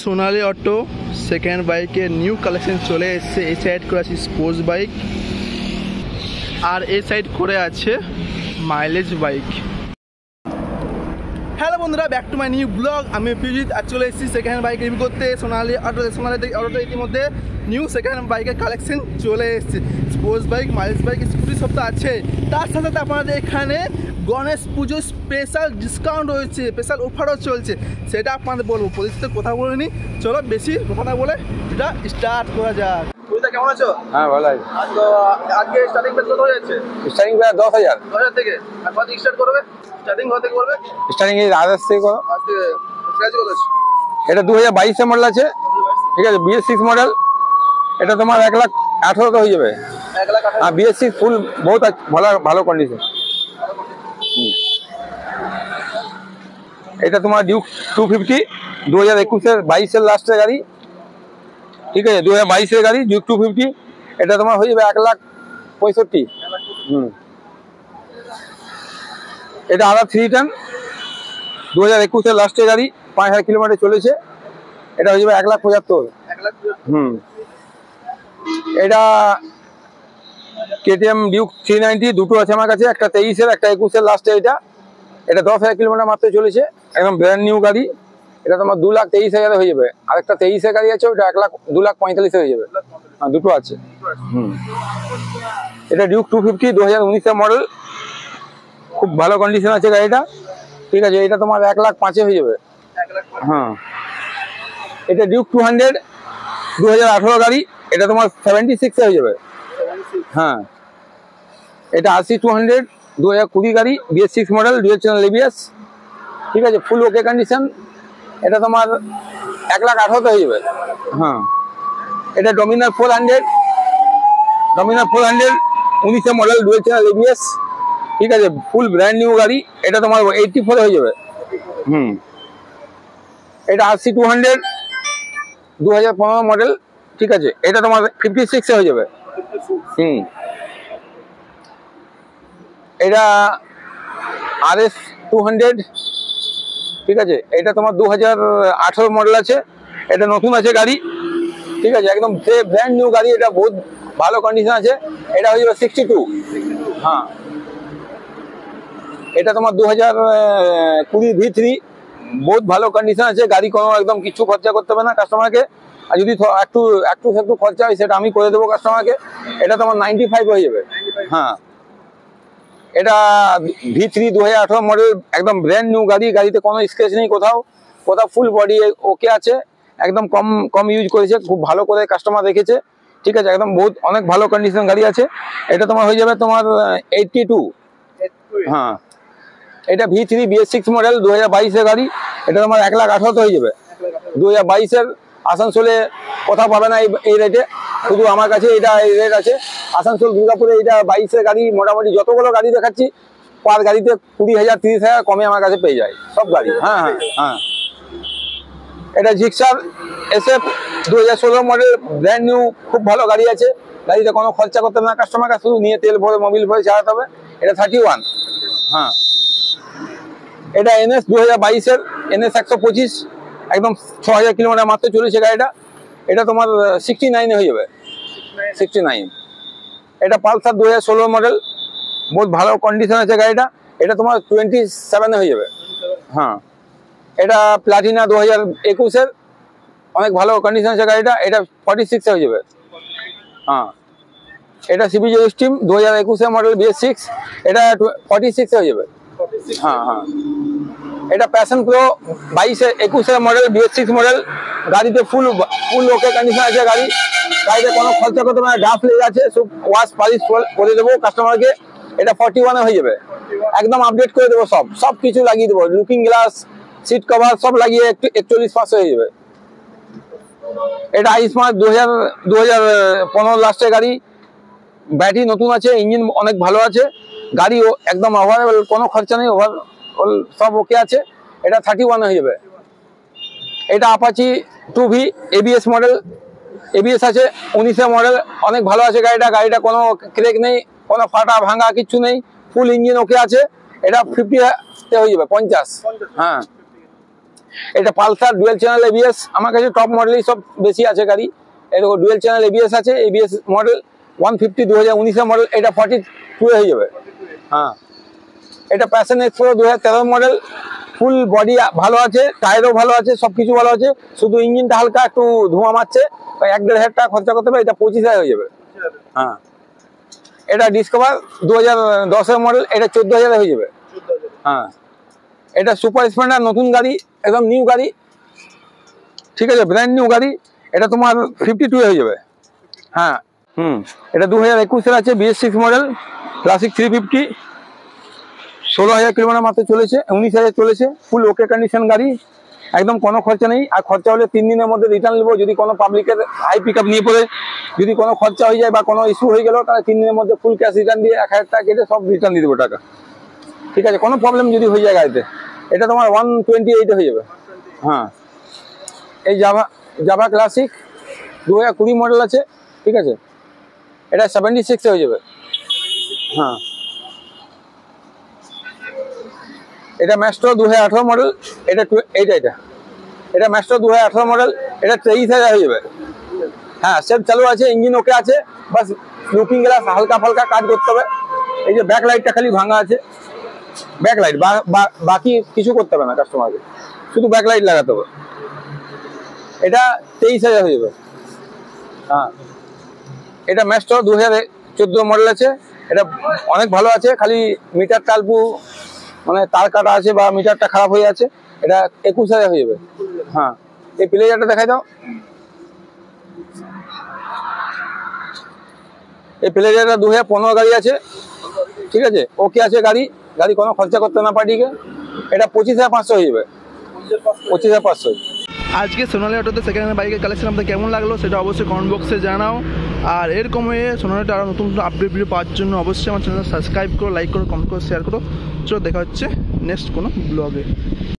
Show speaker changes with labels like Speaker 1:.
Speaker 1: সোনালী auto second বাইকের new collection চলে এসেছে। এই সাইড করে আছে স্পোর্টস বাইক আর এই সাইড করে আছে মাইলেজ বাইক। হ্যালো বন্ধুরা, back to my new blog. আমি পিজিৎ আজ চলে এসেছি সেকেন্ড হ্যান্ড বাইক রিভিউ করতে। সোনালী অটোতে ইতিমধ্যে নিউ সেকেন্ড হ্যান্ড বাইকের কালেকশন চলে এসেছে। Sports bike, mileage bike, scooty সব তো আছে। তার সাথে সাথে আপনাদের এখানে গণেশ পুজো স্পেশাল ডিসকাউন্ট রয়েছে, স্পেশাল অফারও চলছে, সেটা আপনাদের বলবো। পরিস্থিতি কথা বলে নিই, চলো বেশি কথা না বলে এটা স্টার্ট করা যাক। কেমন আছো?
Speaker 2: হ্যাঁ ভালো আছে।
Speaker 1: আজকে স্টার্টিং প্রাইস কত হয়ে যাচ্ছে?
Speaker 2: স্টার্টিং প্রাইস 10,000
Speaker 1: থেকে। আর কত স্টার্ট করবে? স্টার্টিং কত থেকে করবে?
Speaker 2: স্টার্টিং এই আদার্স থেকে করো।
Speaker 1: আজকে প্রাইস কত আছে?
Speaker 2: এটা 2022 এর মডেল আছে, ঠিক আছে। BS6 মডেল, এটা তোমার 1,18,000 হয়ে যাবে।
Speaker 1: 1,18,000।
Speaker 2: হ্যাঁ, BS6 ফুল বহুত ভালো ভালো কন্ডিশন। এটা তোমার ডিউক 250 2021 এর 22 এর লাস্টের গাড়ি, ঠিক আছে। 2022 এর গাড়ি ডিউক 250, এটা তোমার হয়ে যাবে 1,65,000। এটা আলাদা 3 টন 2021 এর লাস্টের গাড়ি, 5,000 কিলোমিটার চলেছে। এটা হয়ে যাবে 1,75,000। এটা KTM ডিউক 390 দুটো আছে আমার কাছে, একটা 23 এর একটা 21 এর লাস্টে। এটা 10,000 কিলোমিটার মাত্র চলেছে, একদম ব্র্যান্ড নিউ গাড়ি। এটা তোমার 2,23,000 হয়ে যাবে। আর একটা 23 এর গাড়ি আছে, ওটা 2,45,000 হয়ে যাবে। হ্যাঁ, দুটো আছে। এটা ডিউক 250 2019 এর মডেল, খুব ভালো কন্ডিশন আছে গাড়িটা, ঠিক আছে। এটা তোমার 1,05,000 হয়ে যাবে। হ্যাঁ, এটা ডিউক 200 2018 গাড়ি, এটা তোমার 76 হয়ে যাবে। হ্যাঁ, এটা RC 200 2020 গাড়ি, BS6 model, dual channel ABS, ঠিক আছে, ফুল ওকে কন্ডিশন। এটা তোমার 1,18,000 হয়ে যাবে। হ্যাঁ, এটা Dominar 400 19 model, dual channel ABS, ঠিক আছে, ফুল ব্র্যান্ড নিউ গাড়ি। এটা তোমার 84 হয়ে যাবে। এটা RC 200 2015 মডেল, ঠিক আছে, এটা তোমার 56 হয়ে যাবে। এটা RS 200, ঠিক আছে, এটা তোমার 2018 মডেল আছে, এটা নতুন আছে গাড়ি, ঠিক আছে, একদম ব্র্যান্ড নিউ গাড়ি। এটা বহুত ভালো কন্ডিশন আছে, এটা হয়ে যাবে 62। হ্যাঁ, এটা তোমার 2020 V3, বহুত ভালো কন্ডিশন আছে গাড়ি, কোনো একদম কিছু খরচা করতে হবে না কাস্টমারকে। আর যদি একটু খরচা হয় সেটা আমি করে দেবো কাস্টমারকে। এটা তোমার 95 হয়ে যাবে। হ্যাঁ, এটা V3 2018 মডেল, একদম ব্র্যান্ড নিউ গাড়ি, গাড়িতে কোনো স্ক্র্যাচ নেই, কোথাও ফুল বডি ওকে আছে, একদম কম ইউজ করেছে, খুব ভালো করে কাস্টমার রেখেছে, ঠিক আছে, একদম অনেক ভালো কন্ডিশন গাড়ি আছে। এটা তোমার হয়ে যাবে তোমার 82। হ্যাঁ, এটা V3 BS6 মডেল 2022 এর গাড়ি, এটা তোমার 1,18,000 হয়ে যাবে। 2022 এর আসানসোলে কোথাও পাবে না এই রেটে, শুধু আমার কাছে এটা এই রেট আছে। আসানসোল দুর্গাপুরে এটা 22 এর গাড়ি, মোটামুটি যতগুলো গাড়ি দেখাচ্ছি পার গাড়িতে 20,000 30,000 কমে আমার কাছে পেয়ে যায় সব গাড়ি। হ্যাঁ হ্যাঁ হ্যাঁ, এটা Gixxer SF 2016 model, brand new, খুব ভালো গাড়ি আছে। গাড়িতে কোনো খরচা করতে হবে না কাস্টমারকে, শুধু নিয়ে তেল ভরে মোবিল ভরে চালাতে হবে। এটা 31। হ্যাঁ, এটা NS 2022 এর NS 125, একদম 6,000 কিলোমিটার মাত্র চলেছে গাড়িটা। এটা তোমার 69 হয়ে যাবে। 69। এটা পালসার 2016 মডেল, বহুত ভালো কন্ডিশন আছে গাড়িটা, এটা তোমার 27 হয়ে যাবে। হ্যাঁ, এটা প্লাটিনা 2021 এর, অনেক ভালো কন্ডিশন আছে গাড়িটা, এটা 46 হয়ে যাবে। হ্যাঁ, এটা CBJ স্টিম 2021 এর মডেল BS6, এটা 46 হয়ে যাবে। হ্যাঁ হ্যাঁ, এটা প্যাশন প্রো 21 এর মডেল BS6 মডেল, গাড়িতে ফুল ওকে কন্ডিশন আছে গাড়িতে কোনো খরচা করতে হবে না, ডাফ লেগে আছে, সব ওয়াশ পালিশ করে দেবো কাস্টমারকে। এটা 41 হয়ে যাবে, একদম আপডেট করে দেবো, সব কিছু লাগিয়ে দেবো, লুকিং গ্লাস, সিট কভার সব লাগিয়ে 41,500 হয়ে যাবে। এটা আইসমার্ট 2015 লাস্টের গাড়ি, ব্যাটারি নতুন আছে, ইঞ্জিন অনেক ভালো আছে, গাড়ি একদম ওভারঅল কোনো খরচা নেই, ওভারঅল সব ওকে আছে। এটা 31 হয়ে যাবে। এটা Apache 2V ABS model, ABS আছে, 19 মডেল, অনেক ভালো আছে গাড়িটা কোনো ক্রেক নেই, কোনো ফাটা ভাঙা কিচ্ছু নেই, ফুল ইঞ্জিন ওকে আছে। এটা 50 হয়ে যাবে, 50। হ্যাঁ, এটা পালসার ডুয়েল চ্যানেল এবিএস, আমার কাছে টপ মডেলই সব বেশি আছে গাড়ি। এরকম ডুয়েল চ্যানেল এবিএস আছে, এবিএস মডেল 150 2019 মডেল, এটা 42 হয়ে যাবে। হ্যাঁ, এটা প্যাশন এক্সপ্লো 2013 মডেল, ফুল বডি ভালো আছে, টায়ারও ভালো আছে, সবকিছু ভালো আছে, শুধু ইঞ্জিনটা হালকা একটু ধোঁয়া মারছে, 1-1.5 টাকা খরচা করতে হবে, এটা 25,000 হয়ে যাবে। হ্যাঁ, এটা ডিসকভার 2010 মডেল, এটা 14,000 হয়ে যাবে। হ্যাঁ, এটা সুপার স্প্লেন্ডার নতুন গাড়ি, একদম নিউ গাড়ি, ঠিক আছে, ব্র্যান্ড নিউ গাড়ি, এটা তোমার 52 হয়ে যাবে। হ্যাঁ, এটা 2021 আছে, BS6 মডেল, ক্লাসিক 350, 16,000 কিলোমিটার মাত্র চলেছে, 19,000 চলেছে, ফুল ওকে কন্ডিশন গাড়ি, একদম কোনো খরচা নেই। আর খরচা হলে 3 দিনের মধ্যে রিটার্ন নেবো, যদি কোনো পাবলিকের হাই পিক আপ নিয়ে পড়ে যদি কোনো খরচা হয়ে যায় বা কোনো ইস্যু হয়ে গেল, তাহলে 3 দিনের মধ্যে ফুল ক্যাশ রিটার্ন দিয়ে 1,000 টাকা কেটে সব রিটার্ন দিয়ে দেবো টাকা, ঠিক আছে, কোনো প্রবলেম যদি হয়ে যায় গাড়িতে। এটা তোমার 128 হয়ে যাবে। হ্যাঁ, এই জাভা ক্লাসিক 2020 মডেল আছে, ঠিক আছে, এটা 76 হয়ে যাবে। হ্যাঁ, এটা ম্যাস্ট্রো 2018 মডেল, এটা ম্যাস্ট্রো 2018 মডেল, এটা 23,000 হয়ে যাবে। হ্যাঁ, সেফ চালু আছে, ইঞ্জিন ওকে আছে, বাস লুকিং গ্লাস হালকা ফালকা কাজ করতে হবে। এই যে ব্যাক লাইটটা খালি ভাঙা আছে, ব্যাক লাইট, বাকি কিছু করতে হবে না কাস্টমারকে, শুধু ব্যাক লাইট লাগাতে হবে। এটা 23,000 হয়ে যাবে। হ্যাঁ, এটা ম্যাস্ট্রো 2014 মডেল আছে, এটা অনেক ভালো আছে, খালি মিটারটা অল্প মানে তার কাটা আছে বা মিটারটা খারাপ হয়ে আছে, এটা 21,000 হয়ে যাবে। হ্যাঁ, এই প্লেজারটা দেখাই দাও, এই প্লেজারটা 2015 গাড়ি আছে, ঠিক আছে, ওকে আছে গাড়ি কোনো খরচা করতে না পার্টিকে, এটা 25,500 হয়ে যাবে। 25,500।
Speaker 1: আজকে সোনালী অটোতে সেকেন্ড হ্যান্ড বাইকের কালেকশন আপনাদের কেমন লাগলো সেটা অবশ্যই কমেন্ট বক্সে জানাও। আর এরকম সোনালী অটো আরও নতুন নতুন আপডেট ভিডিও পাওয়ার জন্য অবশ্যই আমার চ্যানেল সাবস্ক্রাইব করো, লাইক করো, কমেন্ট করো, শেয়ার করো। চলো দেখা হচ্ছে নেক্সট কোনো ব্লগে।